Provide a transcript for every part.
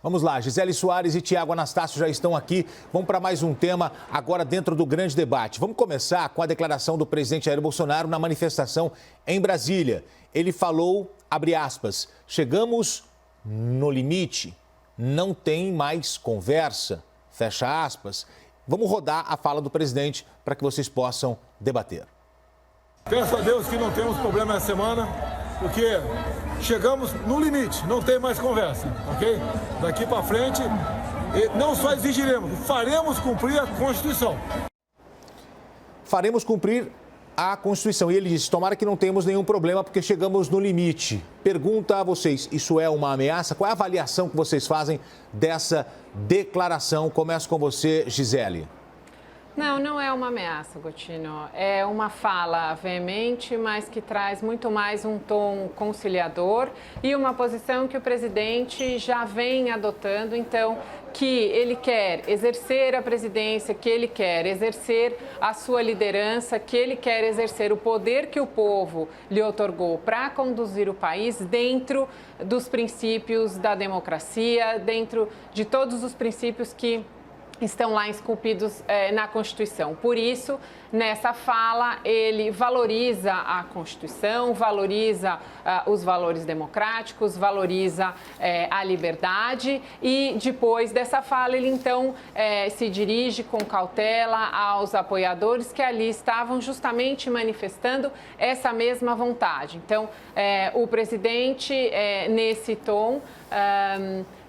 Vamos lá, Gisele Soares e Tiago Anastácio já estão aqui. Vamos para mais um tema agora dentro do grande debate. Vamos começar com a declaração do presidente Jair Bolsonaro na manifestação em Brasília. Ele falou, abre aspas, chegamos no limite, não tem mais conversa, fecha aspas. Vamos rodar a fala do presidente para que vocês possam debater. Peço a Deus que não temos problema essa semana, porque chegamos no limite, não tem mais conversa, ok? Daqui para frente, não só exigiremos, faremos cumprir a Constituição. Faremos cumprir a Constituição. E ele disse, tomara que não tenhamos nenhum problema, porque chegamos no limite. Pergunta a vocês, isso é uma ameaça? Qual é a avaliação que vocês fazem dessa declaração? Começo com você, Gisele. Não é uma ameaça, Gotino. É uma fala veemente, mas que traz muito mais um tom conciliador e uma posição que o presidente já vem adotando, então, que ele quer exercer a presidência, que ele quer exercer a sua liderança, que ele quer exercer o poder que o povo lhe outorgou para conduzir o país dentro dos princípios da democracia, dentro de todos os princípios que estão lá esculpidos na Constituição. Por isso, nessa fala, ele valoriza a Constituição, valoriza os valores democráticos, valoriza a liberdade e, depois dessa fala, ele então se dirige com cautela aos apoiadores que ali estavam justamente manifestando essa mesma vontade. Então, o presidente, nesse tom,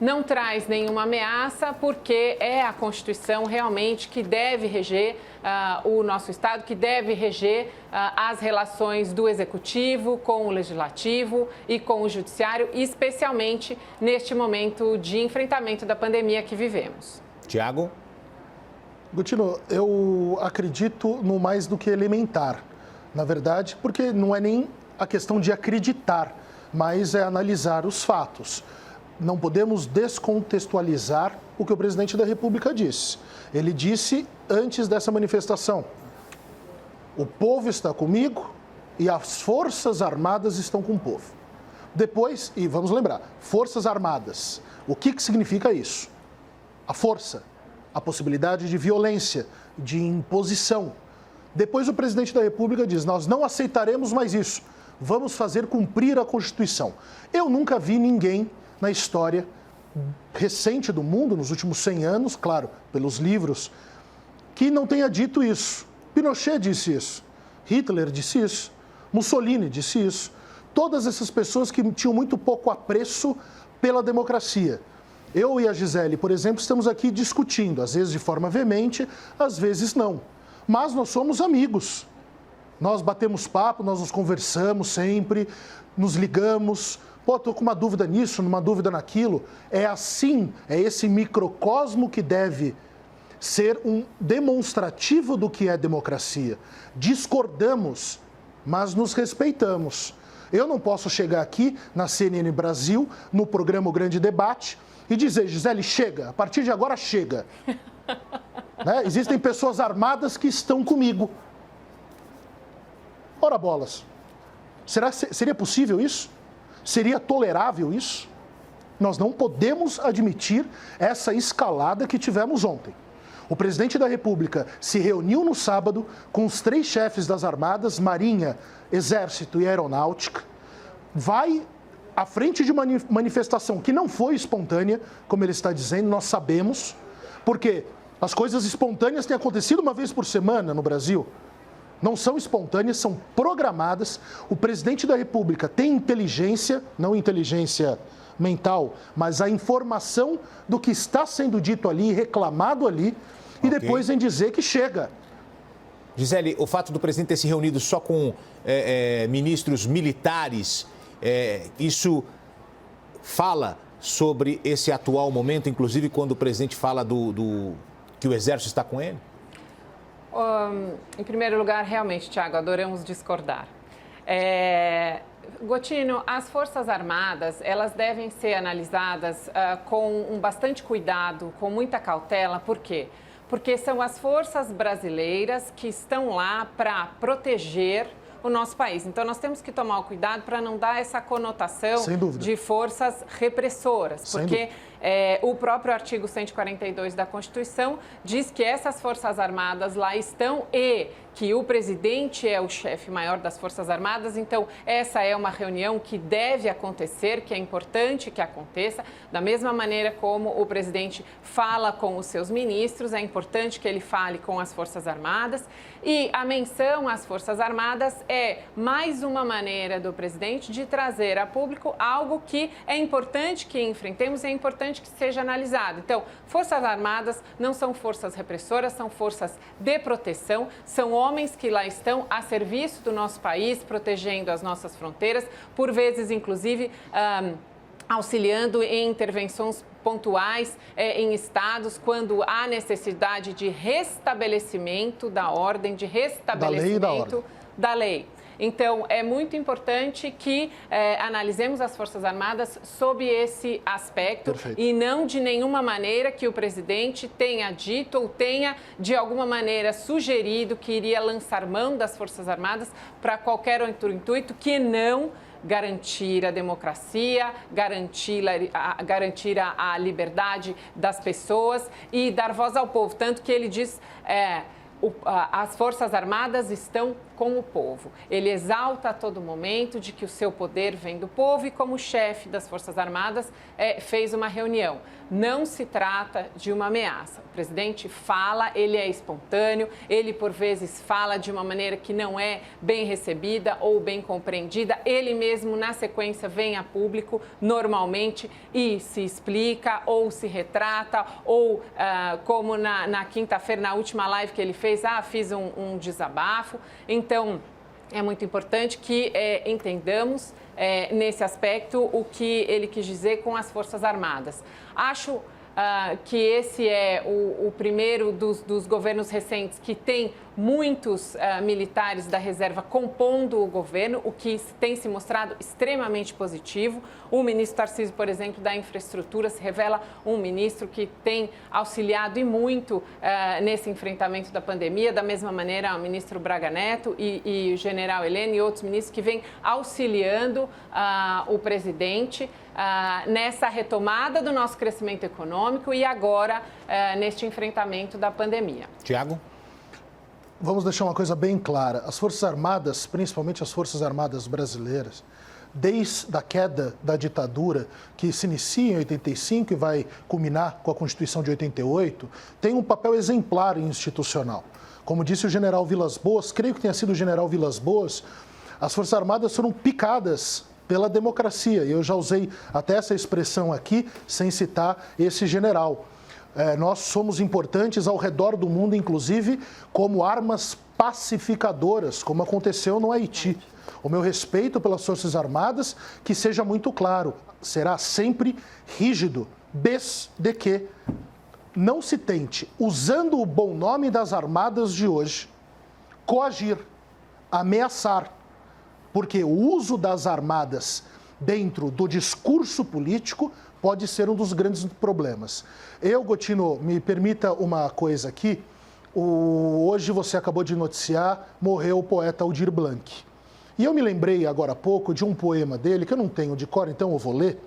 não traz nenhuma ameaça, porque é a Constituição realmente que deve reger o nosso Estado, que deve reger as relações do Executivo com o Legislativo e com o Judiciário, especialmente neste momento de enfrentamento da pandemia que vivemos. Tiago? Gotino, eu acredito no mais do que elementar, na verdade, porque não é nem a questão de acreditar, mas é analisar os fatos. Não podemos descontextualizar o que o presidente da República disse. Ele disse antes dessa manifestação: o povo está comigo e as Forças Armadas estão com o povo. Depois, e vamos lembrar, Forças Armadas, o que significa isso? A força, a possibilidade de violência, de imposição. Depois o presidente da República diz: nós não aceitaremos mais isso, vamos fazer cumprir a Constituição. Eu nunca vi ninguém na história recente do mundo, nos últimos 100 anos, claro, pelos livros, que não tenha dito isso. Pinochet disse isso, Hitler disse isso, Mussolini disse isso. Todas essas pessoas que tinham muito pouco apreço pela democracia. Eu e a Gisele, por exemplo, estamos aqui discutindo, às vezes de forma veemente, às vezes não. Mas nós somos amigos. Nós batemos papo, nós nos conversamos sempre, nos ligamos. Pô, estou com uma dúvida nisso, uma dúvida naquilo. É assim, é esse microcosmo que deve ser um demonstrativo do que é democracia. Discordamos, mas nos respeitamos. Eu não posso chegar aqui na CNN Brasil, no programa O Grande Debate, e dizer: Gisele, chega, a partir de agora chega. Né? Existem pessoas armadas que estão comigo. Ora bolas, seria possível isso? Seria tolerável isso? Nós não podemos admitir essa escalada que tivemos ontem. O presidente da República se reuniu no sábado com os 3 chefes das Armadas, Marinha, Exército e Aeronáutica, vai à frente de uma manifestação que não foi espontânea, como ele está dizendo, nós sabemos, porque as coisas espontâneas têm acontecido uma vez por semana no Brasil. Não são espontâneas, são programadas. O presidente da República tem inteligência, não inteligência mental, mas a informação do que está sendo dito ali, reclamado ali, e depois em dizer que chega. Gisele, o fato do presidente ter se reunido só com ministros militares, isso fala sobre esse atual momento, inclusive quando o presidente fala que o Exército está com ele? Em primeiro lugar, realmente, Tiago, adoramos discordar. Gotino, as Forças Armadas, elas devem ser analisadas com bastante cuidado, com muita cautela. Por quê? Porque são as forças brasileiras que estão lá para proteger o nosso país. Então, nós temos que tomar o cuidado para não dar essa conotação de forças repressoras, porque O próprio artigo 142 da Constituição diz que essas Forças Armadas lá estão e que o presidente é o chefe maior das Forças Armadas, então essa é uma reunião que deve acontecer, que é importante que aconteça, da mesma maneira como o presidente fala com os seus ministros, é importante que ele fale com as Forças Armadas, e a menção às Forças Armadas é mais uma maneira do presidente de trazer a público algo que é importante que enfrentemos e é importante que seja analisado. Então, Forças Armadas não são forças repressoras, são forças de proteção, são homens que lá estão a serviço do nosso país, protegendo as nossas fronteiras, por vezes, inclusive, auxiliando em intervenções pontuais em estados, quando há necessidade de restabelecimento da ordem, de restabelecimento da lei. Então, é muito importante que analisemos as Forças Armadas sob esse aspecto. Perfeito. E não de nenhuma maneira que o presidente tenha dito ou tenha, de alguma maneira, sugerido que iria lançar mão das Forças Armadas para qualquer outro intuito que não garantir a democracia, garantir a liberdade das pessoas e dar voz ao povo. Tanto que ele diz... as Forças Armadas estão com o povo. Ele exalta a todo momento de que o seu poder vem do povo e, como chefe das Forças Armadas, fez uma reunião. Não se trata de uma ameaça. O presidente fala, ele é espontâneo, ele, por vezes, fala de uma maneira que não é bem recebida ou bem compreendida. Ele mesmo, na sequência, vem a público, normalmente, e se explica ou se retrata, ou, como na quinta-feira, na última live que ele fez, fiz um desabafo. Então, é muito importante que entendamos nesse aspecto o que ele quis dizer com as Forças Armadas. Acho que esse é o primeiro dos governos recentes que tem muitos militares da reserva compondo o governo, o que tem se mostrado extremamente positivo. O ministro Tarcísio, por exemplo, da infraestrutura, se revela um ministro que tem auxiliado e muito nesse enfrentamento da pandemia, da mesma maneira o ministro Braga Neto e o general Heleno e outros ministros que vêm auxiliando o presidente nessa retomada do nosso crescimento econômico e agora neste enfrentamento da pandemia. Tiago? Vamos deixar uma coisa bem clara. As Forças Armadas, principalmente as Forças Armadas brasileiras, desde a queda da ditadura, que se inicia em 85 e vai culminar com a Constituição de 88, tem um papel exemplar institucional. Como disse o general Vilas Boas, creio que tenha sido o general Vilas Boas, as Forças Armadas foram picadas pela democracia. E eu já usei até essa expressão aqui, sem citar esse general. Nós somos importantes ao redor do mundo, inclusive, como armas pacificadoras, como aconteceu no Haiti. O meu respeito pelas Forças Armadas, que seja muito claro, será sempre rígido, desde que não se tente, usando o bom nome das armadas de hoje, coagir, ameaçar, porque o uso das armadas dentro do discurso político pode ser um dos grandes problemas. Gotino, me permita uma coisa aqui. Hoje você acabou de noticiar, morreu o poeta Aldir Blanc. E eu me lembrei agora há pouco de um poema dele, que eu não tenho de cor, então eu vou ler,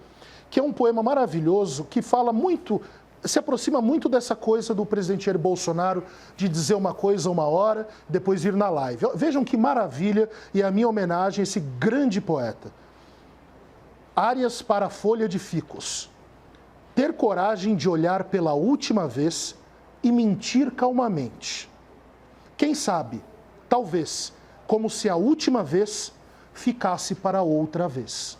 que é um poema maravilhoso, que fala muito, se aproxima muito dessa coisa do presidente Jair Bolsonaro de dizer uma coisa uma hora, depois ir na live. Vejam que maravilha, e a minha homenagem a esse grande poeta. Áreas para a folha de ficus. Ter coragem de olhar pela última vez e mentir calmamente. Quem sabe, talvez, como se a última vez ficasse para outra vez.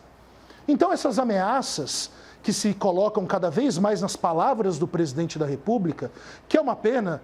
Então, essas ameaças que se colocam cada vez mais nas palavras do presidente da República, que é uma pena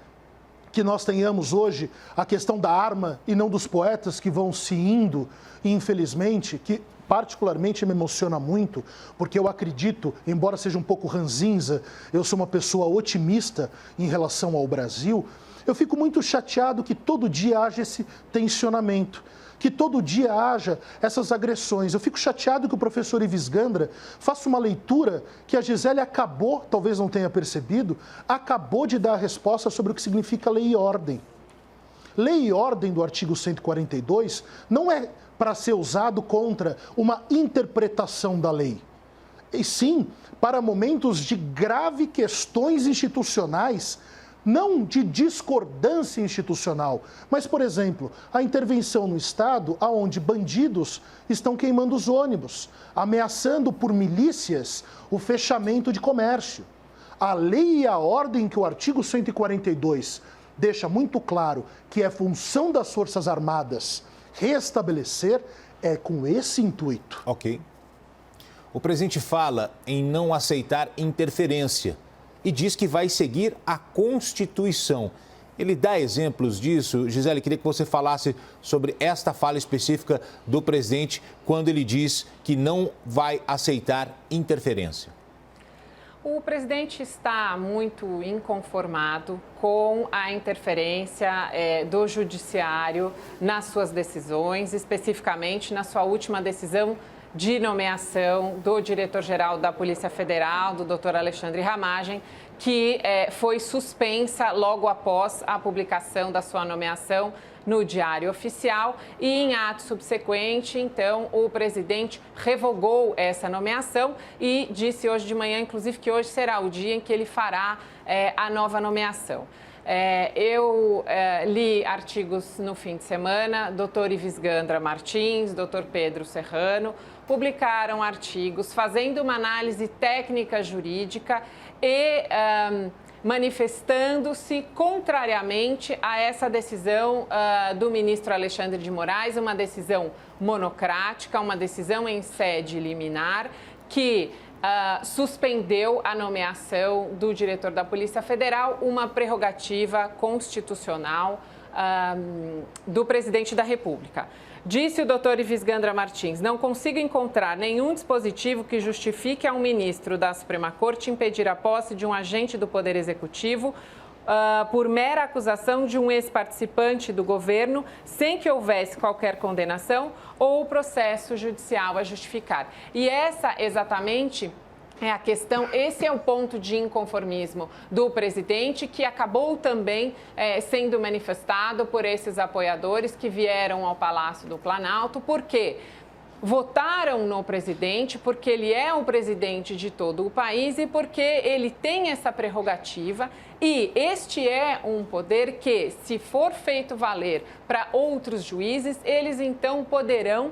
que nós tenhamos hoje a questão da arma e não dos poetas que vão se indo, e infelizmente, que particularmente me emociona muito, porque eu acredito, embora seja um pouco ranzinza, eu sou uma pessoa otimista em relação ao Brasil, eu fico muito chateado que todo dia haja esse tensionamento, que todo dia haja essas agressões. Eu fico chateado que o professor Ives Gandra faça uma leitura que a Gisele acabou, talvez não tenha percebido, acabou de dar a resposta sobre o que significa lei e ordem. Lei e ordem do artigo 142 não é para ser usado contra uma interpretação da lei. e sim para momentos de grave questões institucionais, não de discordância institucional, mas, por exemplo, a intervenção no Estado onde bandidos estão queimando os ônibus, ameaçando por milícias o fechamento de comércio. A lei e a ordem que o artigo 142 deixa muito claro que é função das Forças Armadas restabelecer, é com esse intuito. Ok. O presidente fala em não aceitar interferência e diz que vai seguir a Constituição. Ele dá exemplos disso. Gisele, queria que você falasse sobre esta fala específica do presidente quando ele diz que não vai aceitar interferência. O presidente está muito inconformado com a interferência do judiciário nas suas decisões, especificamente na sua última decisão de nomeação do diretor-geral da Polícia Federal, do Dr. Alexandre Ramagem, que foi suspensa logo após a publicação da sua nomeação no Diário Oficial e em ato subsequente, então, o presidente revogou essa nomeação e disse hoje de manhã, inclusive, que hoje será o dia em que ele fará a nova nomeação. Eu li artigos no fim de semana, Dr. Ives Gandra Martins, Dr. Pedro Serrano, publicaram artigos fazendo uma análise técnica jurídica e manifestando-se contrariamente a essa decisão do ministro Alexandre de Moraes, uma decisão monocrática, uma decisão em sede liminar que suspendeu a nomeação do diretor da Polícia Federal, uma prerrogativa constitucional do presidente da República. Disse o doutor Ives Gandra Martins, não consigo encontrar nenhum dispositivo que justifique a um ministro da Suprema Corte impedir a posse de um agente do Poder Executivo por mera acusação de um ex-participante do governo, sem que houvesse qualquer condenação ou processo judicial a justificar. E essa exatamente é a questão, esse é o ponto de inconformismo do presidente, que acabou também sendo manifestado por esses apoiadores que vieram ao Palácio do Planalto, porque votaram no presidente, porque ele é o presidente de todo o país e porque ele tem essa prerrogativa e este é um poder que, se for feito valer para outros juízes, eles então poderão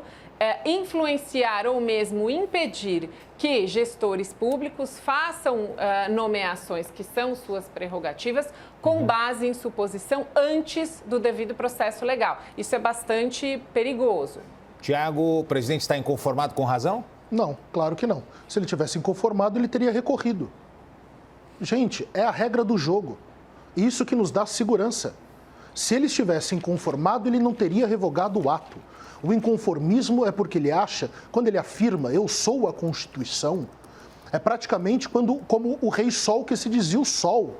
influenciar ou mesmo impedir que gestores públicos façam nomeações que são suas prerrogativas com base em suposição antes do devido processo legal. Isso é bastante perigoso. Tiago, o presidente está inconformado com razão? Não, claro que não. Se ele tivesse inconformado, ele teria recorrido. Gente, é a regra do jogo. Isso que nos dá segurança. Se ele estivesse inconformado, ele não teria revogado o ato. O inconformismo é porque ele acha, quando ele afirma, eu sou a Constituição, é praticamente como o rei Sol que se dizia o Sol,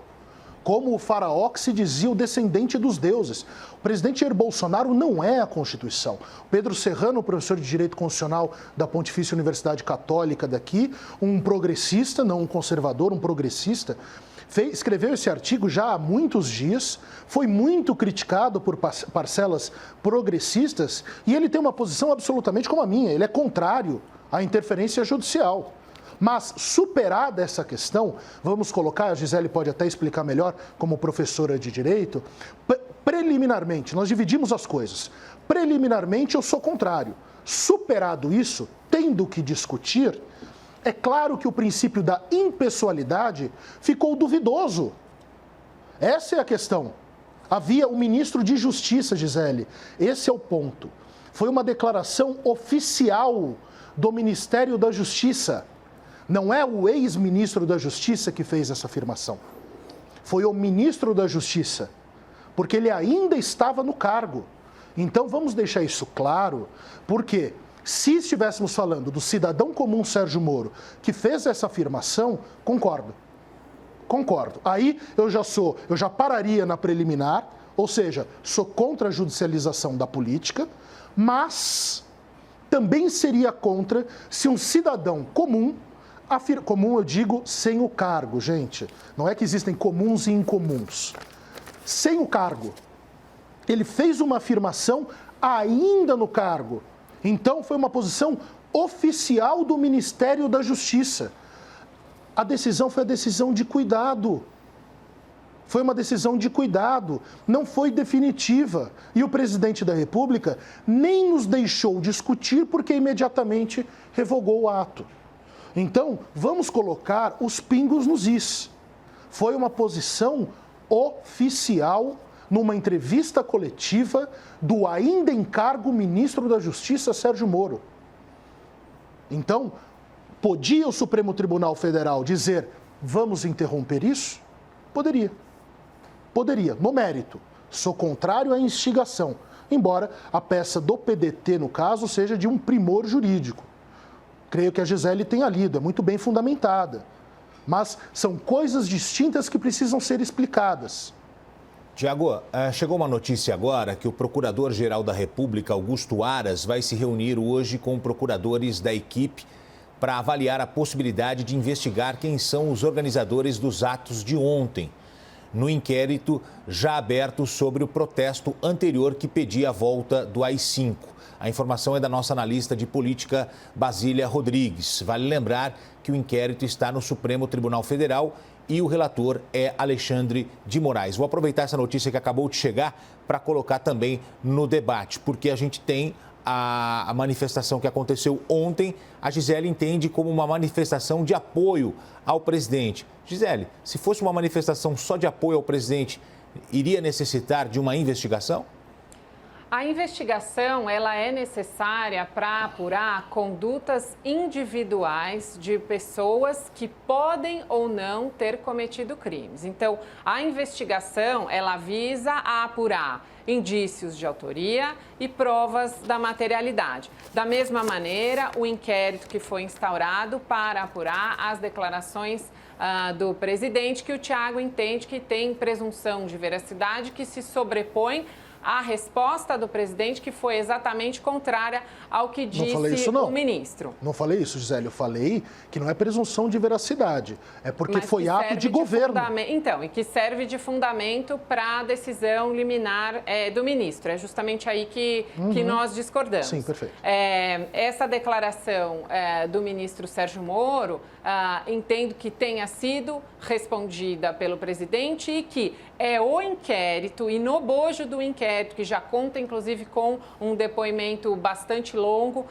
como o faraó que se dizia o descendente dos deuses. O presidente Jair Bolsonaro não é a Constituição. O Pedro Serrano, professor de Direito Constitucional da Pontifícia Universidade Católica daqui, um progressista, não um conservador, um progressista, escreveu esse artigo já há muitos dias, foi muito criticado por parcelas progressistas e ele tem uma posição absolutamente como a minha, ele é contrário à interferência judicial. Mas, superada essa questão, vamos colocar, a Gisele pode até explicar melhor como professora de Direito, preliminarmente, nós dividimos as coisas. Preliminarmente, eu sou contrário. Superado isso, tendo que discutir, é claro que o princípio da impessoalidade ficou duvidoso. Essa é a questão. Havia um ministro de Justiça, Gisele. Esse é o ponto. Foi uma declaração oficial do Ministério da Justiça. Não é o ex-ministro da Justiça que fez essa afirmação. Foi o ministro da Justiça, porque ele ainda estava no cargo. Então, vamos deixar isso claro, porque se estivéssemos falando do cidadão comum Sérgio Moro, que fez essa afirmação, concordo. Aí eu já pararia na preliminar, ou seja, sou contra a judicialização da política, mas também seria contra se um cidadão comum, comum eu digo sem o cargo, gente, não é que existem comuns e incomuns, sem o cargo, ele fez uma afirmação ainda no cargo. Então, foi uma posição oficial do Ministério da Justiça. A decisão foi a decisão de cuidado. Foi uma decisão de cuidado, não foi definitiva. E o presidente da República nem nos deixou discutir porque imediatamente revogou o ato. Então, vamos colocar os pingos nos is. Foi uma posição oficial numa entrevista coletiva do ainda em cargo ministro da Justiça, Sérgio Moro. Então, podia o Supremo Tribunal Federal dizer, vamos interromper isso? Poderia. Poderia, no mérito. Sou contrário à instigação, embora a peça do PDT, no caso, seja de um primor jurídico. Creio que a Gisele tenha lido, é muito bem fundamentada. Mas são coisas distintas que precisam ser explicadas. Tiago, chegou uma notícia agora que o Procurador-Geral da República, Augusto Aras, vai se reunir hoje com procuradores da equipe para avaliar a possibilidade de investigar quem são os organizadores dos atos de ontem, no inquérito já aberto sobre o protesto anterior que pedia a volta do AI-5. A informação é da nossa analista de política, Basília Rodrigues. Vale lembrar que o inquérito está no Supremo Tribunal Federal e o relator é Alexandre de Moraes. Vou aproveitar essa notícia que acabou de chegar para colocar também no debate, porque a gente tem a manifestação que aconteceu ontem, a Gisele entende como uma manifestação de apoio ao presidente. Gisele, se fosse uma manifestação só de apoio ao presidente, iria necessitar de uma investigação? A investigação, ela é necessária para apurar condutas individuais de pessoas que podem ou não ter cometido crimes. Então, a investigação, ela visa a apurar indícios de autoria e provas da materialidade. Da mesma maneira, o inquérito que foi instaurado para apurar as declarações do presidente, que o Tiago entende que tem presunção de veracidade, que se sobrepõe à resposta do presidente, que foi exatamente contrária ao que disse o ministro. Não falei isso, Gisele. Eu falei que não é presunção de veracidade. É porque foi ato de governo. Então, e que serve de fundamento para a decisão liminar do ministro. É justamente aí que nós discordamos. Sim, perfeito. Essa declaração do ministro Sérgio Moro, entendo que tenha sido respondida pelo presidente e que é o inquérito e no bojo do inquérito, que já conta inclusive com um depoimento bastante longo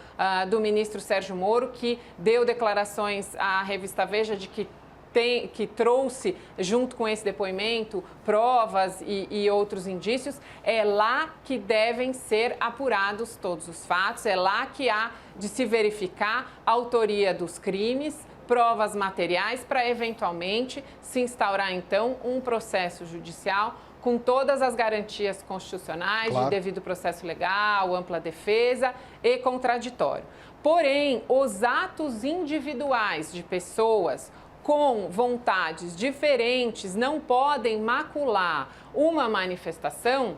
do ministro Sérgio Moro, que deu declarações à revista Veja de que trouxe, junto com esse depoimento, provas e outros indícios, é lá que devem ser apurados todos os fatos, é lá que há de se verificar a autoria dos crimes, provas materiais, para eventualmente se instaurar, então, um processo judicial com todas as garantias constitucionais, claro, de devido processo legal, ampla defesa e contraditório. Porém, os atos individuais de pessoas com vontades diferentes não podem macular uma manifestação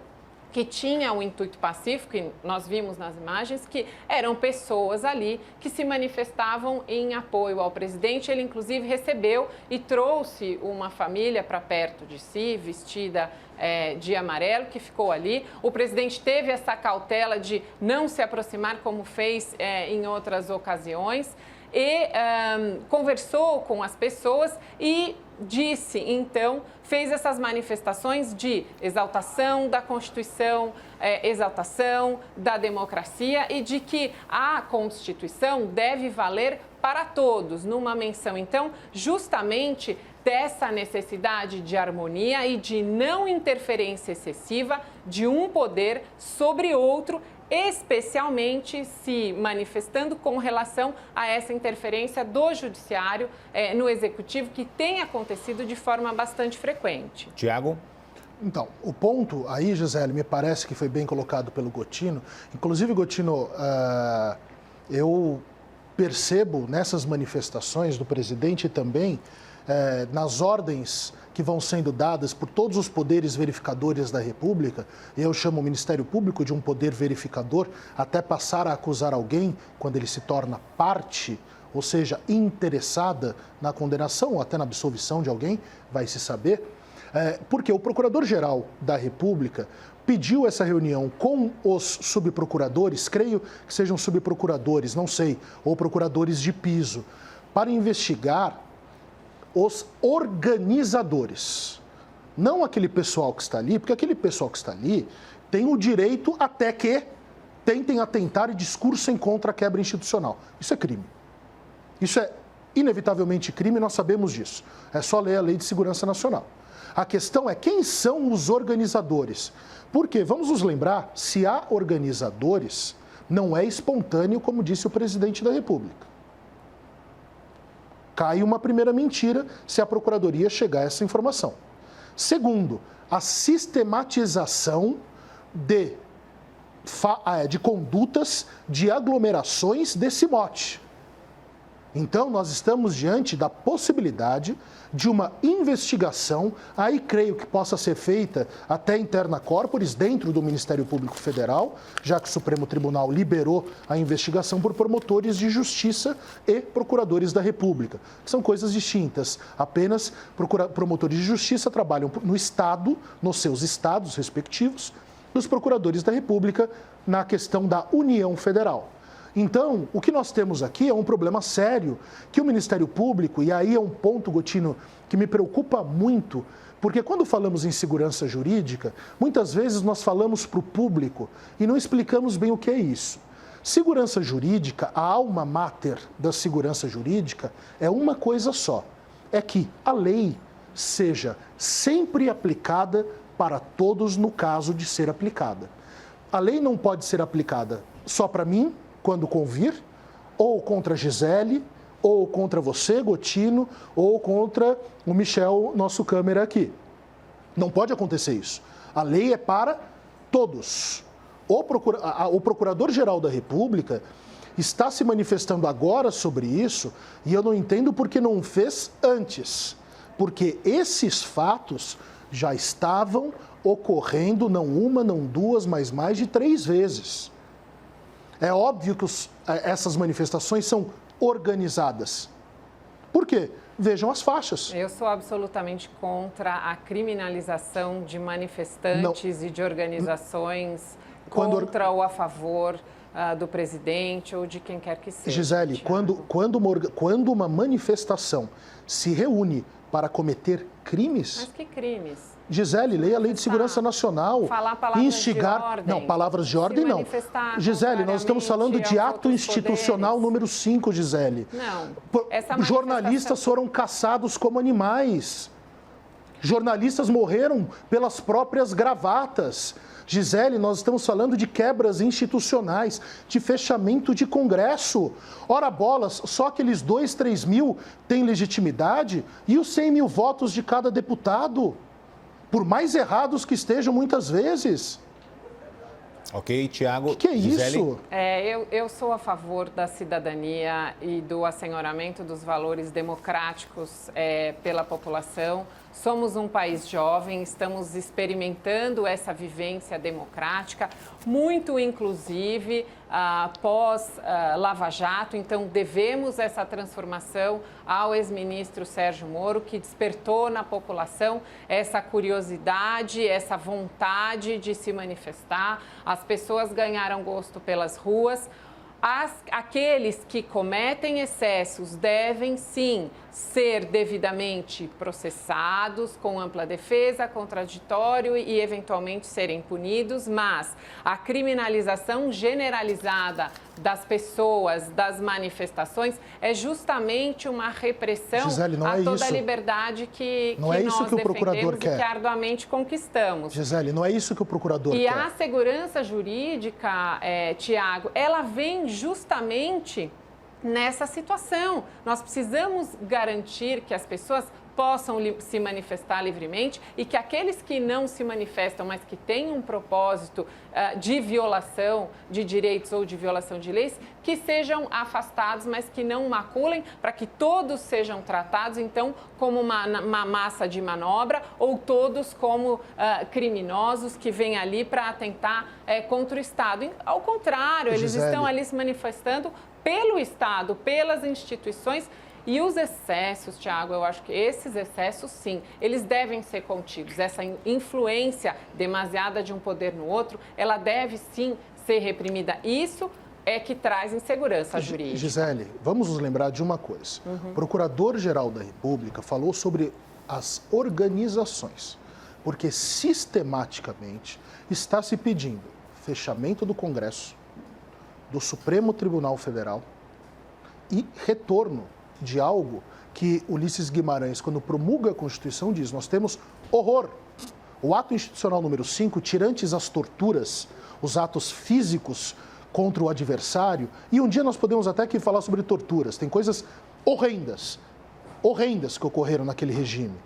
que tinha um intuito pacífico, e nós vimos nas imagens que eram pessoas ali que se manifestavam em apoio ao presidente. Ele, inclusive, recebeu e trouxe uma família para perto de si, vestida de amarelo, que ficou ali. O presidente teve essa cautela de não se aproximar, como fez em outras ocasiões, e conversou com as pessoas e disse, então, fez essas manifestações de exaltação da Constituição, exaltação da democracia e de que a Constituição deve valer para todos, numa menção, então, justamente dessa necessidade de harmonia e de não interferência excessiva de um poder sobre outro, especialmente se manifestando com relação a essa interferência do judiciário no executivo, que tem acontecido de forma bastante frequente. Tiago? Então, o ponto aí, Gisele, me parece que foi bem colocado pelo Gotino. Inclusive, Gotino, eu percebo nessas manifestações do presidente também, nas ordens que vão sendo dadas por todos os poderes verificadores da República, eu chamo o Ministério Público de um poder verificador, até passar a acusar alguém quando ele se torna parte, ou seja, interessada na condenação ou até na absolvição de alguém, vai se saber. Porque o Procurador-Geral da República pediu essa reunião com os subprocuradores, creio que sejam subprocuradores, não sei, ou procuradores de piso, para investigar os organizadores. Não aquele pessoal que está ali, porque aquele pessoal que está ali tem o direito até que tentem atentar e discursem contra a quebra institucional. Isso é crime. Isso é inevitavelmente crime, nós sabemos disso. É só ler a Lei de Segurança Nacional. A questão é quem são os organizadores. Porque, vamos nos lembrar, se há organizadores, não é espontâneo, como disse o presidente da República. Cai uma primeira mentira se a Procuradoria chegar a essa informação. Segundo, a sistematização de condutas de aglomerações desse mote. Então, nós estamos diante da possibilidade de uma investigação, aí creio que possa ser feita até interna corporis, dentro do Ministério Público Federal, já que o Supremo Tribunal liberou a investigação por promotores de justiça e procuradores da República, que são coisas distintas. Apenas promotores de justiça trabalham no Estado, nos seus estados respectivos, dos procuradores da República na questão da União Federal. Então, o que nós temos aqui é um problema sério que o Ministério Público, e aí é um ponto, Gotino, que me preocupa muito, porque quando falamos em segurança jurídica, muitas vezes nós falamos para o público e não explicamos bem o que é isso. Segurança jurídica, a alma mater da segurança jurídica é uma coisa só, é que a lei seja sempre aplicada para todos no caso de ser aplicada. A lei não pode ser aplicada só para mim, quando convir, ou contra a Gisele, ou contra você, Gotino, ou contra o Michel, nosso câmera aqui. Não pode acontecer isso. A lei é para todos. O Procurador-Geral da República está se manifestando agora sobre isso e eu não entendo por que não fez antes. Porque esses fatos já estavam ocorrendo não uma, não duas, mas mais de 3 vezes. É óbvio que essas manifestações são organizadas. Por quê? Vejam as faixas. Eu sou absolutamente contra a criminalização de manifestantes e de organizações contra ou a favor do presidente ou de quem quer que seja. Gisele, quando uma manifestação se reúne para cometer crimes... Mas que crimes? Gisele, leia a Lei de Segurança Nacional. Falar palavras de ordem. Não, palavras de ordem não. Gisele, nós estamos falando de ato institucional poderes. Número 5, Gisele. Não. Jornalistas foram caçados como animais. Jornalistas morreram pelas próprias gravatas. Gisele, nós estamos falando de quebras institucionais, de fechamento de Congresso. Ora bolas, só aqueles 2, 3 mil têm legitimidade e os 100 mil votos de cada deputado. Por mais errados que estejam muitas vezes. Ok, Tiago. O que é isso? Eu sou a favor da cidadania e do assenhoramento dos valores democráticos pela população. Somos um país jovem, estamos experimentando essa vivência democrática, muito inclusive pós-Lava Jato. Então, devemos essa transformação ao ex-ministro Sérgio Moro, que despertou na população essa curiosidade, essa vontade de se manifestar. As pessoas ganharam gosto pelas ruas. Aqueles que cometem excessos devem, sim, ser devidamente processados, com ampla defesa, contraditório e, eventualmente, serem punidos, mas a criminalização generalizada das pessoas, das manifestações, é justamente uma repressão a toda a liberdade que nós defendemos e que arduamente conquistamos. Gisele, não é isso que o procurador quer. E a segurança jurídica, Tiago, ela vem justamente nessa situação. Nós precisamos garantir que as pessoas possam se manifestar livremente e que aqueles que não se manifestam, mas que têm um propósito de violação de direitos ou de violação de leis, que sejam afastados, mas que não maculem, para que todos sejam tratados, então, como uma massa de manobra ou todos como criminosos que vêm ali para atentar contra o Estado. Ao contrário, eles estão ali se manifestando pelo Estado, pelas instituições. E os excessos, Tiago, eu acho que esses excessos, sim, eles devem ser contidos. Essa influência demasiada de um poder no outro, ela deve, sim, ser reprimida. Isso é que traz insegurança jurídica. Gisele, vamos nos lembrar de uma coisa. O Procurador-Geral da República falou sobre as organizações, porque sistematicamente está se pedindo fechamento do Congresso, do Supremo Tribunal Federal e retorno de algo que Ulisses Guimarães, quando promulga a Constituição, diz: nós temos horror. O ato institucional número 5, tirantes as torturas, os atos físicos contra o adversário, e um dia nós podemos até aqui falar sobre torturas, tem coisas horrendas que ocorreram naquele regime.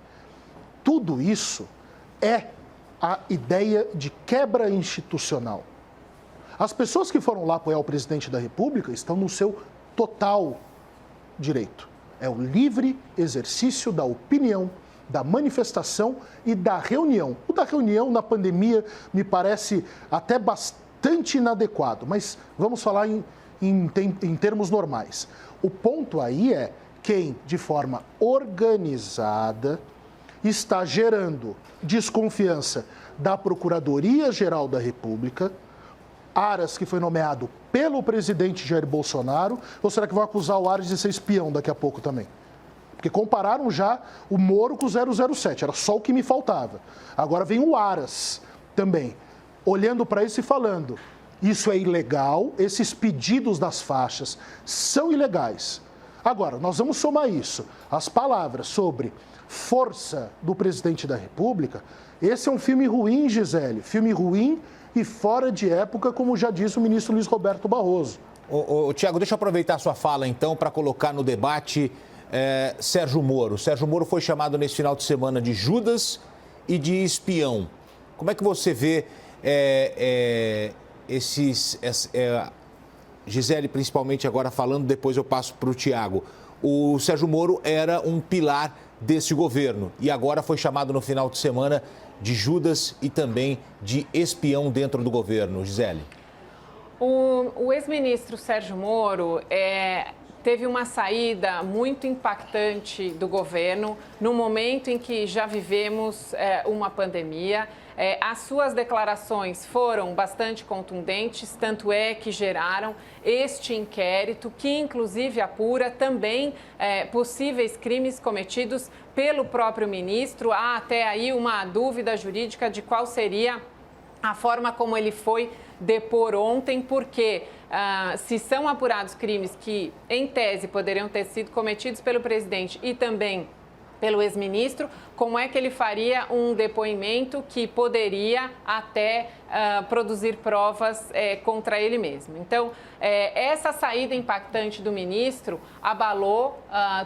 Tudo isso é a ideia de quebra institucional. As pessoas que foram lá apoiar o presidente da República estão no seu total direito. É o livre exercício da opinião, da manifestação e da reunião. O da reunião na pandemia me parece até bastante inadequado, mas vamos falar em termos normais. O ponto aí é quem, de forma organizada, está gerando desconfiança da Procuradoria-Geral da República, Aras, que foi nomeado pelo presidente Jair Bolsonaro, ou será que vão acusar o Aras de ser espião daqui a pouco também? Porque compararam já o Moro com o 007, era só o que me faltava. Agora vem o Aras também, olhando para isso e falando: isso é ilegal, esses pedidos das faixas são ilegais. Agora, nós vamos somar isso, as palavras sobre força do presidente da República. Esse é um filme ruim, Gisele, filme ruim e fora de época, como já disse o ministro Luiz Roberto Barroso. Tiago, deixa eu aproveitar a sua fala, então, para colocar no debate Sérgio Moro. Sérgio Moro foi chamado nesse final de semana de Judas e de espião. Como é que você vê Gisele, principalmente agora falando, depois eu passo para o Tiago. O Sérgio Moro era um pilar desse governo e agora foi chamado no final de semana de Judas e também de espião dentro do governo. Gisele. O ex-ministro Sérgio Moro teve uma saída muito impactante do governo no momento em que já vivemos uma pandemia. As suas declarações foram bastante contundentes, tanto é que geraram este inquérito, que inclusive apura também possíveis crimes cometidos pelo próprio ministro. Há até aí uma dúvida jurídica de qual seria a forma como ele foi depor ontem, porque se são apurados crimes que, em tese, poderiam ter sido cometidos pelo presidente e também pelo ex-ministro, como é que ele faria um depoimento que poderia até produzir provas contra ele mesmo. Então, essa saída impactante do ministro abalou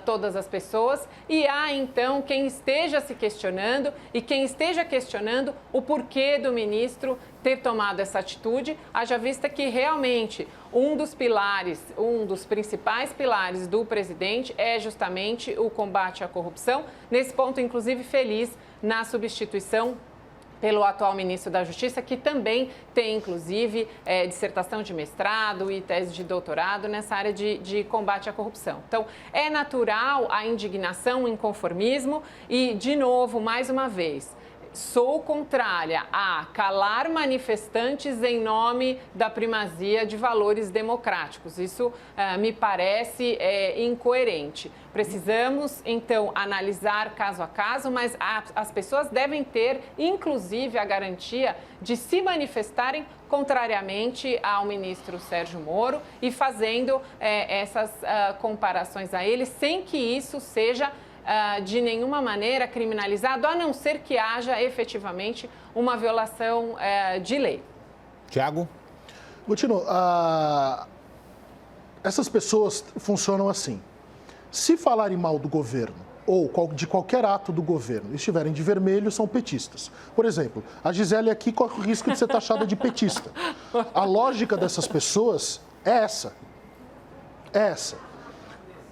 todas as pessoas e há, então, quem esteja se questionando e quem esteja questionando o porquê do ministro ter tomado essa atitude, haja vista que realmente um dos principais pilares do presidente é justamente o combate à corrupção. Nesse ponto, inclusive, feliz na substituição pelo atual ministro da Justiça, que também tem, inclusive, dissertação de mestrado e tese de doutorado nessa área de combate à corrupção. Então, é natural a indignação, o inconformismo e, de novo, mais uma vez, sou contrária a calar manifestantes em nome da primazia de valores democráticos. Isso me parece incoerente. Precisamos, então, analisar caso a caso, mas as pessoas devem ter, inclusive, a garantia de se manifestarem contrariamente ao ministro Sérgio Moro e fazendo essas comparações a ele, sem que isso seja de nenhuma maneira criminalizado, a não ser que haja efetivamente uma violação de lei. Tiago? Gotino, essas pessoas funcionam assim. Se falarem mal do governo ou de qualquer ato do governo e estiverem de vermelho, são petistas. Por exemplo, a Gisele aqui corre o risco de ser taxada de petista. A lógica dessas pessoas é essa.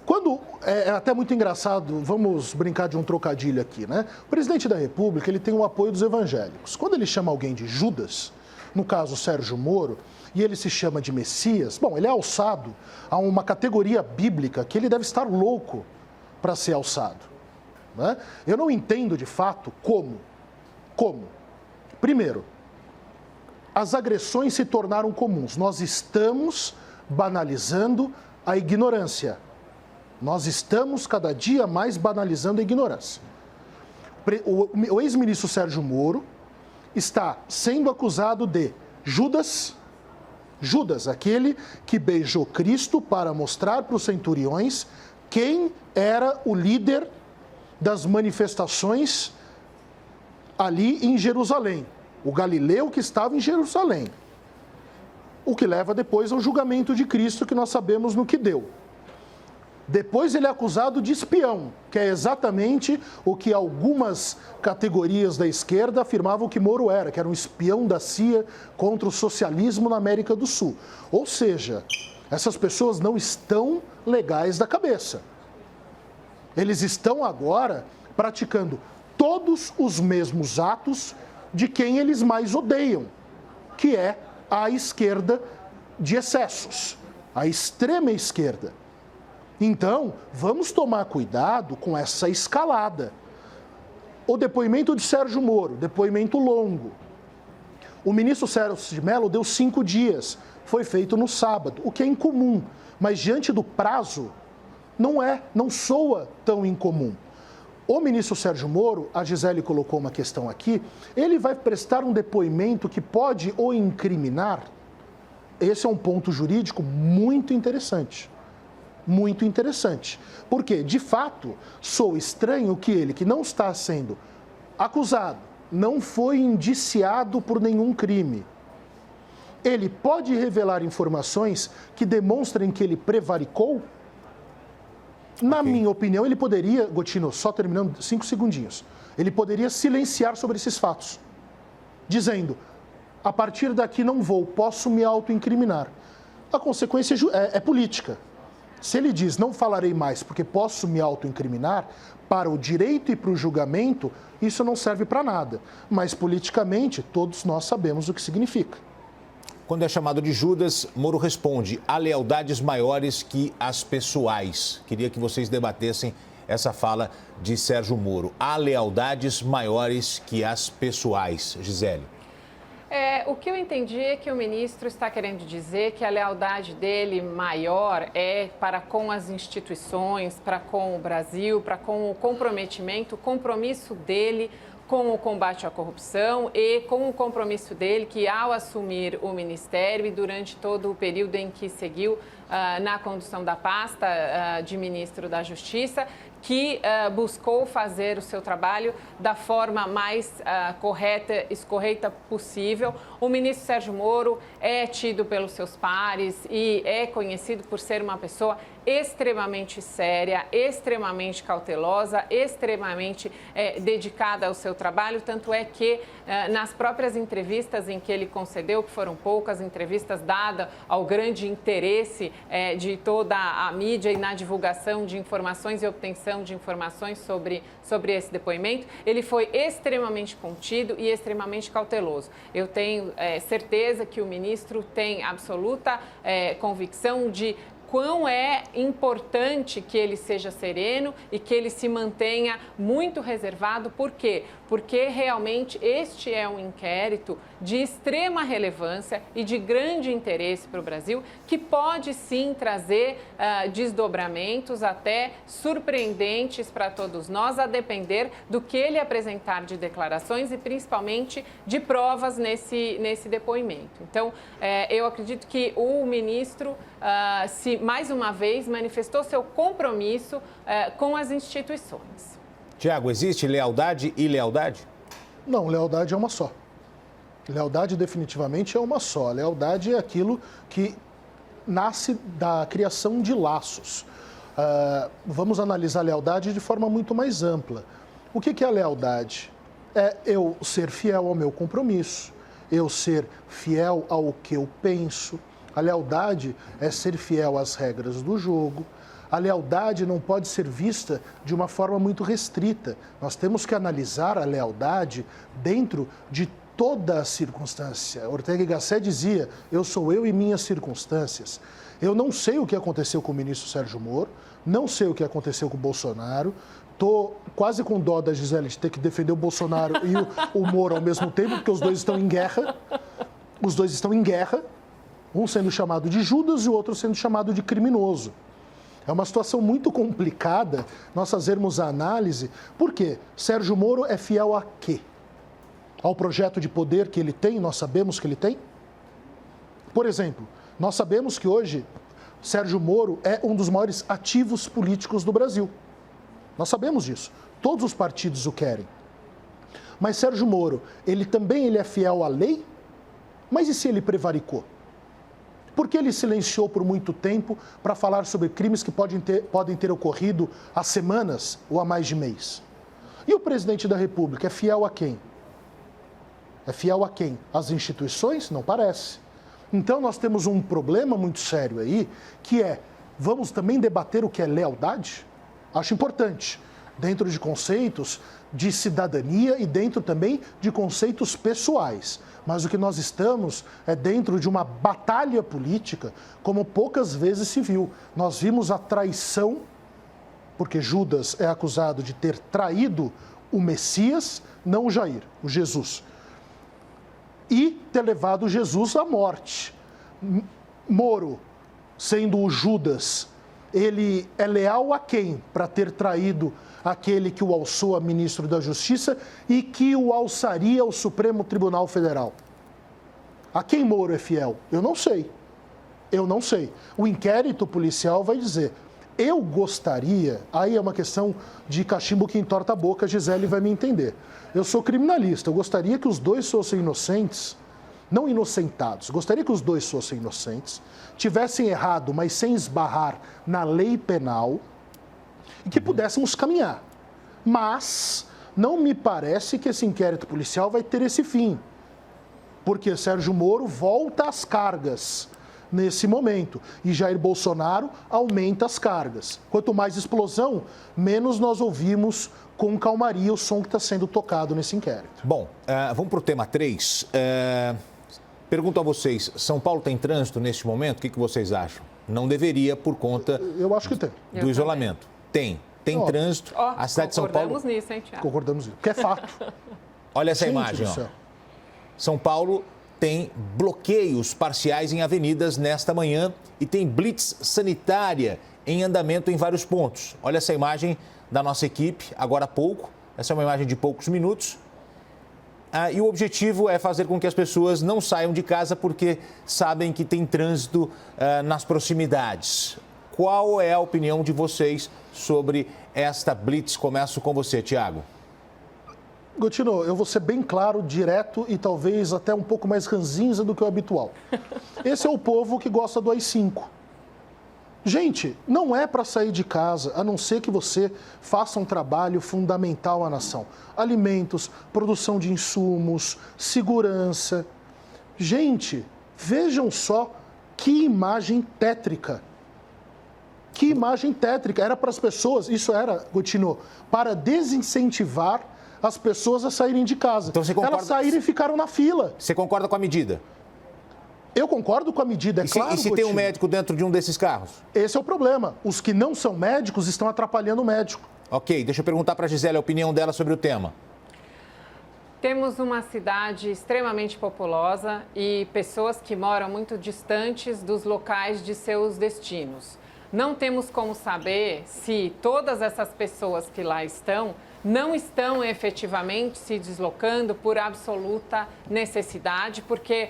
Quando, é até muito engraçado, vamos brincar de um trocadilho aqui, né? O presidente da República, ele tem o apoio dos evangélicos. Quando ele chama alguém de Judas, no caso Sérgio Moro, e ele se chama de Messias, bom, ele é alçado a uma categoria bíblica que ele deve estar louco para ser alçado. Né? Eu não entendo, de fato, como. Primeiro, as agressões se tornaram comuns. Nós estamos banalizando a ignorância. Nós estamos cada dia mais banalizando a ignorância. O ex-ministro Sérgio Moro está sendo acusado de Judas, aquele que beijou Cristo para mostrar para os centuriões quem era o líder das manifestações ali em Jerusalém. O galileu que estava em Jerusalém. O que leva depois ao julgamento de Cristo, que nós sabemos no que deu. Depois ele é acusado de espião, que é exatamente o que algumas categorias da esquerda afirmavam que Moro era, que era um espião da CIA contra o socialismo na América do Sul. Ou seja, essas pessoas não estão legais da cabeça. Eles estão agora praticando todos os mesmos atos de quem eles mais odeiam, que é a esquerda de excessos, a extrema esquerda. Então, vamos tomar cuidado com essa escalada. O depoimento de Sérgio Moro, depoimento longo. O ministro Celso de Mello deu 5 dias, foi feito no sábado, o que é incomum, mas diante do prazo, não soa tão incomum. O ministro Sérgio Moro, a Gisele colocou uma questão aqui, ele vai prestar um depoimento que pode o incriminar. Esse é um ponto jurídico muito interessante. Muito interessante. Porque, de fato, soa estranho que ele, que não está sendo acusado, não foi indiciado por nenhum crime, ele pode revelar informações que demonstrem que ele prevaricou? Na minha opinião, ele poderia, Gotino, só terminando 5 segundinhos, ele poderia silenciar sobre esses fatos, dizendo, a partir daqui não posso me autoincriminar. A consequência é política. Se ele diz, não falarei mais porque posso me autoincriminar, para o direito e para o julgamento, isso não serve para nada. Mas politicamente, todos nós sabemos o que significa. Quando é chamado de Judas, Moro responde, há lealdades maiores que as pessoais. Queria que vocês debatessem essa fala de Sérgio Moro. Há lealdades maiores que as pessoais. Gisele. O que eu entendi é que o ministro está querendo dizer que a lealdade dele maior é para com as instituições, para com o Brasil, para com o compromisso dele com o combate à corrupção e com o compromisso dele que, ao assumir o ministério e durante todo o período em que seguiu na condução da pasta de ministro da Justiça, que buscou fazer o seu trabalho da forma mais correta, escorreita possível. O ministro Sérgio Moro é tido pelos seus pares e é conhecido por ser uma pessoa extremamente séria, extremamente cautelosa, extremamente dedicada ao seu trabalho, tanto é que nas próprias entrevistas em que ele concedeu, que foram poucas entrevistas dadas ao grande interesse de toda a mídia e na divulgação de informações e obtenção de informações sobre esse depoimento, ele foi extremamente contido e extremamente cauteloso. Eu tenho certeza que o ministro tem absoluta convicção de quão é importante que ele seja sereno e que ele se mantenha muito reservado. Por quê? Porque realmente este é um inquérito de extrema relevância e de grande interesse para o Brasil, que pode sim trazer desdobramentos até surpreendentes para todos nós, a depender do que ele apresentar de declarações e principalmente de provas nesse depoimento. Então, eu acredito que o ministro, mais uma vez, manifestou seu compromisso com as instituições. Tiago, existe lealdade e lealdade? Não, lealdade é uma só. Lealdade definitivamente é uma só. Lealdade é aquilo que nasce da criação de laços. Vamos analisar a lealdade de forma muito mais ampla. O que é a lealdade? É eu ser fiel ao meu compromisso, eu ser fiel ao que eu penso. A lealdade é ser fiel às regras do jogo. A lealdade não pode ser vista de uma forma muito restrita. Nós temos que analisar a lealdade dentro de toda a circunstância. Ortega y Gasset dizia, eu sou eu e minhas circunstâncias. Eu não sei o que aconteceu com o ministro Sérgio Moro, Não sei o que aconteceu com o Bolsonaro. Estou quase com dó da Gisele de ter que defender o Bolsonaro e o Moro ao mesmo tempo, porque os dois estão em guerra. Os dois estão em guerra, um sendo chamado de Judas e o outro sendo chamado de criminoso. É uma situação muito complicada nós fazermos a análise. Por quê? Sérgio Moro é fiel a quê? Ao projeto de poder que ele tem, nós sabemos que ele tem? Por exemplo, nós sabemos que hoje Sérgio Moro é um dos maiores ativos políticos do Brasil. Nós sabemos disso. Todos os partidos o querem. Mas Sérgio Moro, ele é fiel à lei? Mas e se ele prevaricou? Por que ele silenciou por muito tempo para falar sobre crimes que podem ter ocorrido há semanas ou há mais de mês? E o presidente da República é fiel a quem? É fiel a quem? Às instituições? Não parece. Então nós temos um problema muito sério aí, que é, vamos também debater o que é lealdade? Acho importante, dentro de conceitos de cidadania e dentro também de conceitos pessoais. Mas o que nós estamos é dentro de uma batalha política como poucas vezes se viu. Nós vimos a traição, porque Judas é acusado de ter traído o Messias, não o Jair, o Jesus, e ter levado Jesus à morte. Moro, sendo o Judas, ele é leal a quem para ter traído aquele que o alçou a ministro da Justiça e que o alçaria ao Supremo Tribunal Federal? A quem Moro é fiel? Eu não sei. Eu não sei. O inquérito policial vai dizer. Eu gostaria, aí é uma questão de cachimbo que entorta a boca, a Gisele vai me entender. Eu sou criminalista, eu gostaria que os dois fossem inocentes, não inocentados, gostaria que os dois fossem inocentes, tivessem errado, mas sem esbarrar na lei penal, e que pudéssemos caminhar. Mas não me parece que esse inquérito policial vai ter esse fim, porque Sérgio Moro volta às cargas nesse momento e Jair Bolsonaro aumenta as cargas. Quanto mais explosão, menos nós ouvimos com calmaria o som que está sendo tocado nesse inquérito. Bom, vamos para o tema 3. Pergunto a vocês, São Paulo tem trânsito neste momento? O que vocês acham? Não deveria por conta Eu acho que tem. do isolamento. Tem trânsito. A cidade de São Paulo... Concordamos nisso, hein, Thiago? Concordamos nisso, porque é fato. Olha essa Gente imagem, do ó. céu. São Paulo tem bloqueios parciais em avenidas nesta manhã e tem blitz sanitária em andamento em vários pontos. Olha essa imagem da nossa equipe, agora há pouco. Essa é uma imagem de poucos minutos. E o objetivo é fazer com que as pessoas não saiam de casa porque sabem que tem trânsito nas proximidades. Qual é a opinião de vocês sobre esta blitz? Começo com você, Thiago. Gotino, eu vou ser bem claro, direto e talvez até um pouco mais ranzinza do que o habitual. Esse é o povo que gosta do AI-5. Gente, não é para sair de casa, a não ser que você faça um trabalho fundamental à nação. Alimentos, produção de insumos, segurança. Gente, vejam só que imagem tétrica. Que imagem tétrica. Era para as pessoas, isso era, Gotino, para desincentivar as pessoas a saírem de casa. Então, você concorda... Elas saíram e ficaram na fila. Você concorda com a medida? Eu concordo com a medida, é claro. E se tem um médico dentro de um desses carros? Esse é o problema. Os que não são médicos estão atrapalhando o médico. Ok, deixa eu perguntar para a Gisele a opinião dela sobre o tema. Temos uma cidade extremamente populosa e pessoas que moram muito distantes dos locais de seus destinos. Não temos como saber se todas essas pessoas que lá estão não estão efetivamente se deslocando por absoluta necessidade, porque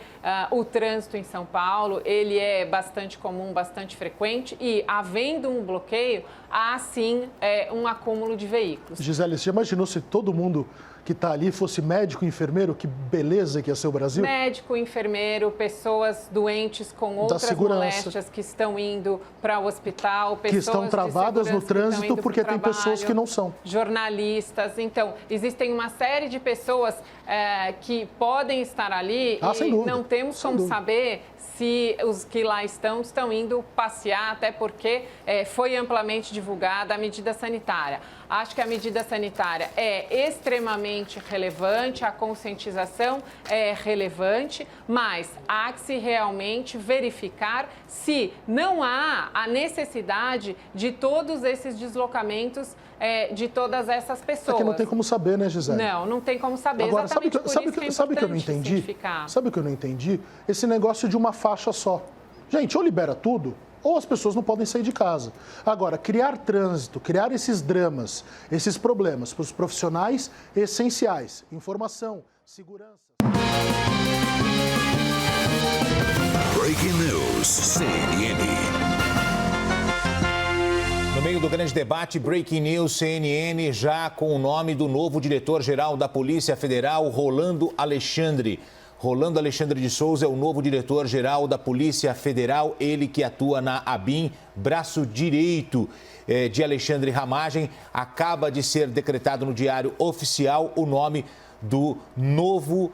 o trânsito em São Paulo, ele é bastante comum, bastante frequente e, havendo um bloqueio, há sim um acúmulo de veículos. Gisele, você já imaginou se todo mundo que está ali fosse médico, enfermeiro? Que beleza que ia ser o Brasil? Médico, enfermeiro, pessoas doentes com outras moléstias que estão indo para o hospital, pessoas que estão travadas no trânsito porque tem pessoas que não são. Jornalistas. Então, existem uma série de pessoas que podem estar ali e não temos como saber se os que lá estão indo passear, até porque foi amplamente divulgada a medida sanitária. Acho que a medida sanitária é extremamente relevante, a conscientização é relevante, mas há que se realmente verificar se não há a necessidade necessidade de todos esses deslocamentos de todas essas pessoas. É que não tem como saber, né, Gisele? Não tem como saber. Agora, sabe o que eu não entendi? entendi? Sabe o que eu não entendi? Esse negócio de uma faixa só. Gente, ou libera tudo, ou as pessoas não podem sair de casa. Agora, criar trânsito, criar esses dramas, esses problemas para os profissionais essenciais, informação, segurança. Breaking News, CNN. No meio do grande debate, Breaking News, CNN, já com o nome do novo diretor-geral da Polícia Federal, Rolando Alexandre. Rolando Alexandre de Souza é o novo diretor-geral da Polícia Federal, ele que atua na ABIN, braço direito de Alexandre Ramagem. Acaba de ser decretado no Diário Oficial o nome do novo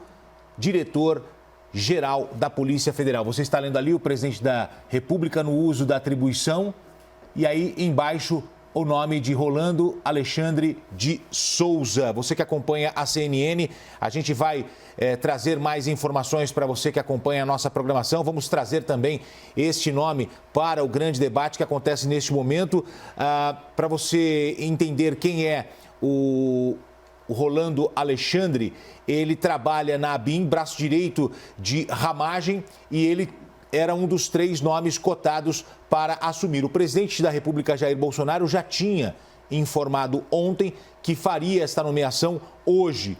diretor-geral da Polícia Federal. Você está lendo ali o presidente da República no uso da atribuição e aí embaixo o nome de Rolando Alexandre de Souza. Você que acompanha a CNN, a gente vai trazer mais informações para você que acompanha a nossa programação. Vamos trazer também este nome para o grande debate que acontece neste momento. Para você entender quem é o Rolando Alexandre, ele trabalha na ABIN, braço direito de Ramagem, e ele era um dos 3 nomes cotados para assumir. O presidente da República, Jair Bolsonaro, já tinha informado ontem que faria esta nomeação hoje.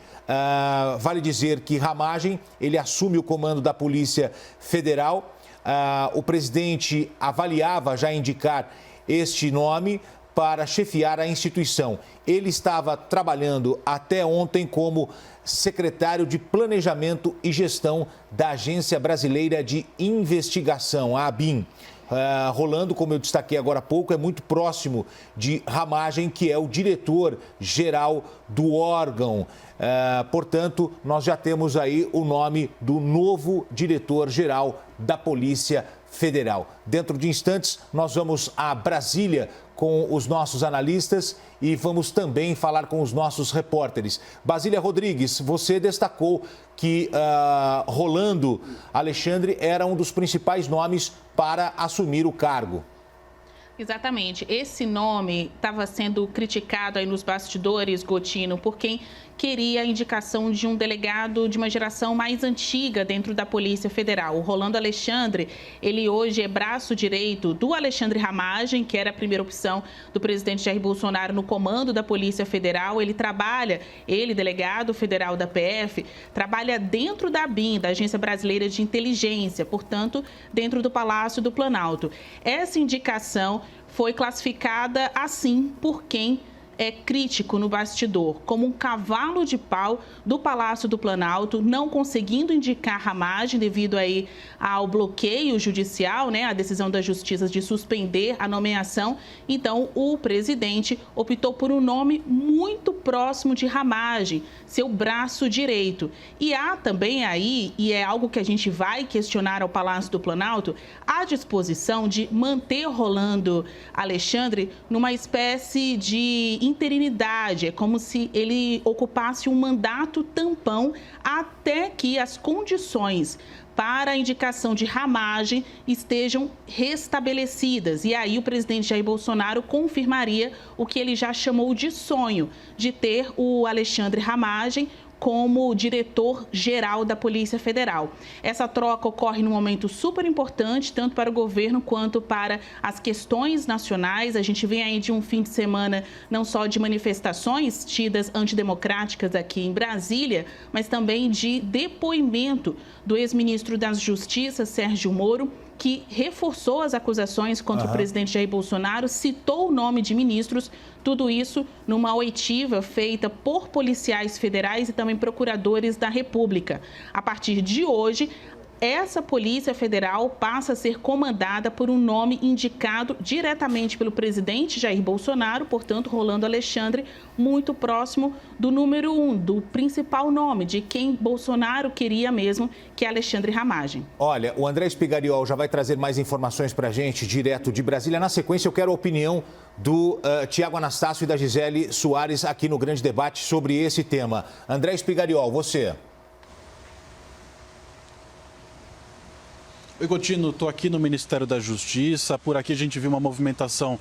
Vale dizer que Ramagem, ele assume o comando da Polícia Federal. O presidente avaliava já indicar este nome para chefiar a instituição. Ele estava trabalhando até ontem como secretário de Planejamento e Gestão da Agência Brasileira de Investigação, a ABIN. Rolando, como eu destaquei agora há pouco, é muito próximo de Ramagem, que é o diretor-geral do órgão. Portanto, nós já temos aí o nome do novo diretor-geral da Polícia Federal. Dentro de instantes, nós vamos a Brasília com os nossos analistas e vamos também falar com os nossos repórteres. Basília Rodrigues, você destacou que Rolando Alexandre era um dos principais nomes para assumir o cargo. Exatamente. Esse nome estava sendo criticado aí nos bastidores, Gotino, por quem queria a indicação de um delegado de uma geração mais antiga dentro da Polícia Federal. O Rolando Alexandre, ele hoje é braço direito do Alexandre Ramagem, que era a primeira opção do presidente Jair Bolsonaro no comando da Polícia Federal. Ele, delegado federal da PF, trabalha dentro da ABIN, da Agência Brasileira de Inteligência, portanto, dentro do Palácio do Planalto. Essa indicação foi classificada assim por quem é crítico no bastidor, como um cavalo de pau do Palácio do Planalto, não conseguindo indicar Ramagem devido aí ao bloqueio judicial, né, a decisão da Justiça de suspender a nomeação. Então, o presidente optou por um nome muito próximo de Ramagem, seu braço direito. E há também aí, e é algo que a gente vai questionar ao Palácio do Planalto, a disposição de manter Rolando Alexandre numa espécie de interinidade. É como se ele ocupasse um mandato tampão até que as condições para a indicação de Ramagem estejam restabelecidas. E aí o presidente Jair Bolsonaro confirmaria o que ele já chamou de sonho, de ter o Alexandre Ramagem como diretor-geral da Polícia Federal. Essa troca ocorre num momento super importante, tanto para o governo quanto para as questões nacionais. A gente vem aí de um fim de semana não só de manifestações tidas antidemocráticas aqui em Brasília, mas também de depoimento do ex-ministro da Justiça, Sérgio Moro, que reforçou as acusações contra o presidente Jair Bolsonaro, citou o nome de ministros, tudo isso numa oitiva feita por policiais federais e também procuradores da República. A partir de hoje, essa Polícia Federal passa a ser comandada por um nome indicado diretamente pelo presidente Jair Bolsonaro, portanto, Rolando Alexandre, muito próximo do número 1, do principal nome, de quem Bolsonaro queria mesmo, que é Alexandre Ramagem. Olha, o André Spigariol já vai trazer mais informações para a gente, direto de Brasília. Na sequência, eu quero a opinião do Tiago Anastácio e da Gisele Soares aqui no grande debate sobre esse tema. André Spigariol, você. Oi, Gotino, estou aqui no Ministério da Justiça. Por aqui a gente viu uma movimentação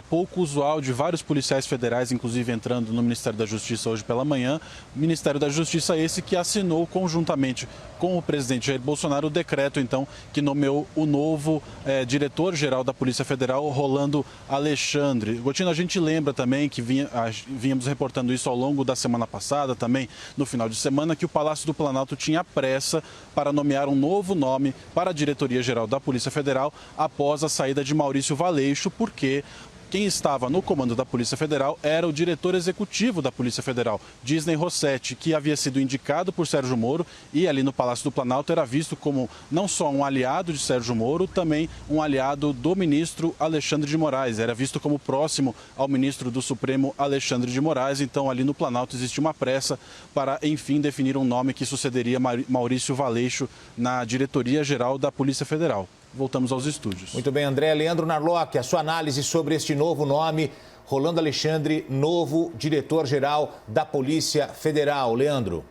pouco usual de vários policiais federais, inclusive entrando no Ministério da Justiça hoje pela manhã. O Ministério da Justiça esse que assinou conjuntamente com o presidente Jair Bolsonaro o decreto, então, que nomeou o novo diretor-geral da Polícia Federal, Rolando Alexandre. Gotino, a gente lembra também que vínhamos reportando isso ao longo da semana passada, também no final de semana, que o Palácio do Planalto tinha pressa para nomear um novo nome para a Diretoria-Geral da Polícia Federal após a saída de Maurício Valeixo, porque quem estava no comando da Polícia Federal era o diretor executivo da Polícia Federal, Disney Rossetti, que havia sido indicado por Sérgio Moro e ali no Palácio do Planalto era visto como não só um aliado de Sérgio Moro, também um aliado do ministro Alexandre de Moraes. Era visto como próximo ao ministro do Supremo, Alexandre de Moraes. Então, ali no Planalto existe uma pressa para, enfim, definir um nome que sucederia Maurício Valeixo na Diretoria-Geral da Polícia Federal. Voltamos aos estúdios. Muito bem, André. Leandro Narlock, a sua análise sobre este novo nome, Rolando Alexandre, novo diretor-geral da Polícia Federal. Leandro.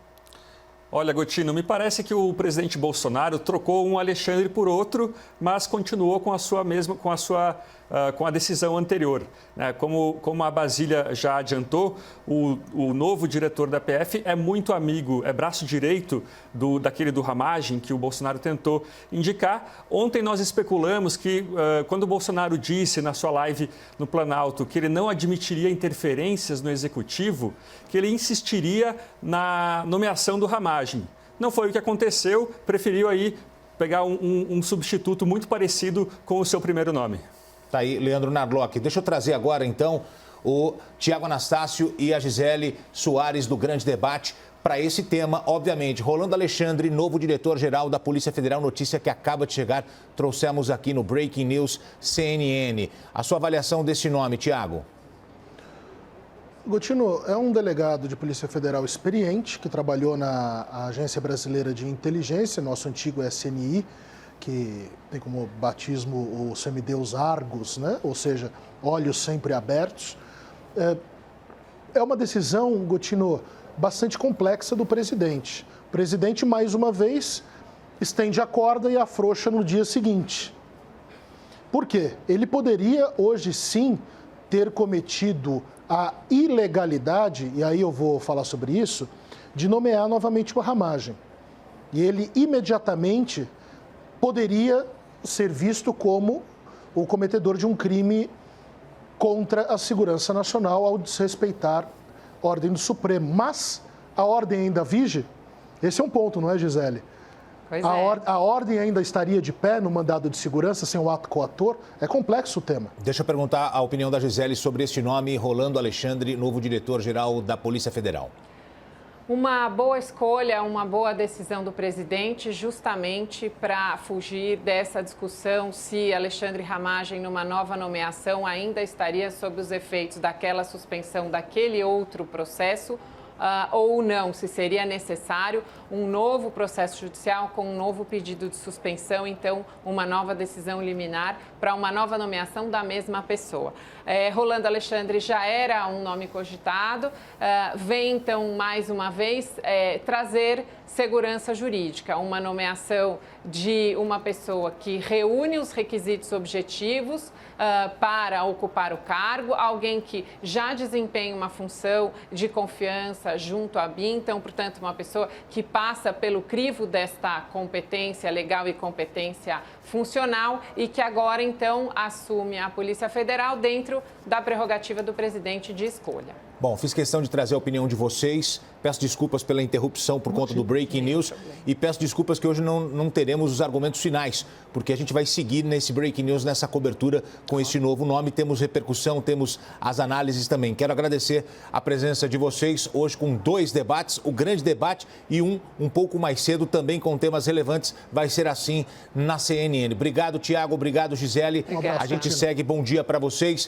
Olha, Gotino, me parece que o presidente Bolsonaro trocou um Alexandre por outro, mas continuou com a decisão anterior. Como a Basília já adiantou, o novo diretor da PF é muito amigo, é braço direito daquele do Ramagem, que o Bolsonaro tentou indicar. Ontem nós especulamos que, quando o Bolsonaro disse na sua live no Planalto que ele não admitiria interferências no Executivo, que ele insistiria na nomeação do Ramagem. Não foi o que aconteceu, preferiu aí pegar um substituto muito parecido com o seu primeiro nome. Tá aí, Leandro Narlock. Deixa eu trazer agora, então, o Tiago Anastácio e a Gisele Soares do Grande Debate para esse tema, obviamente. Rolando Alexandre, novo diretor-geral da Polícia Federal, notícia que acaba de chegar, trouxemos aqui no Breaking News CNN. A sua avaliação desse nome, Tiago? Gotino é um delegado de Polícia Federal experiente, que trabalhou na Agência Brasileira de Inteligência, nosso antigo SNI, que tem como batismo o semideus Argus, né? Ou seja, olhos sempre abertos. É uma decisão, Gotino, bastante complexa do presidente. O presidente, mais uma vez, estende a corda e afrouxa no dia seguinte. Por quê? Ele poderia, hoje sim, ter cometido a ilegalidade, e aí eu vou falar sobre isso, de nomear novamente o Ramagem. E ele imediatamente poderia ser visto como o cometedor de um crime contra a segurança nacional ao desrespeitar a ordem do Supremo. Mas a ordem ainda vige? Esse é um ponto, não é, Gisele? Pois A ordem ainda estaria de pé no mandado de segurança sem o ato coator? É complexo o tema. Deixa eu perguntar a opinião da Gisele sobre este nome, Rolando Alexandre, novo diretor-geral da Polícia Federal. Uma boa escolha, uma boa decisão do presidente, justamente para fugir dessa discussão se Alexandre Ramagem, numa nova nomeação, ainda estaria sob os efeitos daquela suspensão daquele outro processo. Ou não, se seria necessário um novo processo judicial com um novo pedido de suspensão, então uma nova decisão liminar para uma nova nomeação da mesma pessoa. Rolando Alexandre já era um nome cogitado, vem então mais uma vez trazer segurança jurídica, uma nomeação de uma pessoa que reúne os requisitos objetivos para ocupar o cargo, alguém que já desempenha uma função de confiança junto à BIM, então, portanto, uma pessoa que passa pelo crivo desta competência legal e competência funcional e que agora, então, assume a Polícia Federal dentro da prerrogativa do presidente de escolha. Bom, fiz questão de trazer a opinião de vocês. Peço desculpas pela interrupção por conta do Breaking News e peço desculpas que hoje não teremos os argumentos finais, porque a gente vai seguir nesse Breaking News, nessa cobertura com esse novo nome. Temos repercussão, temos as análises também. Quero agradecer a presença de vocês hoje com 2 debates, o Grande Debate e um pouco mais cedo também com temas relevantes. Vai ser assim na CNN. Obrigado, Tiago. Obrigado, Gisele. Obrigada. A gente segue. Bom dia para vocês.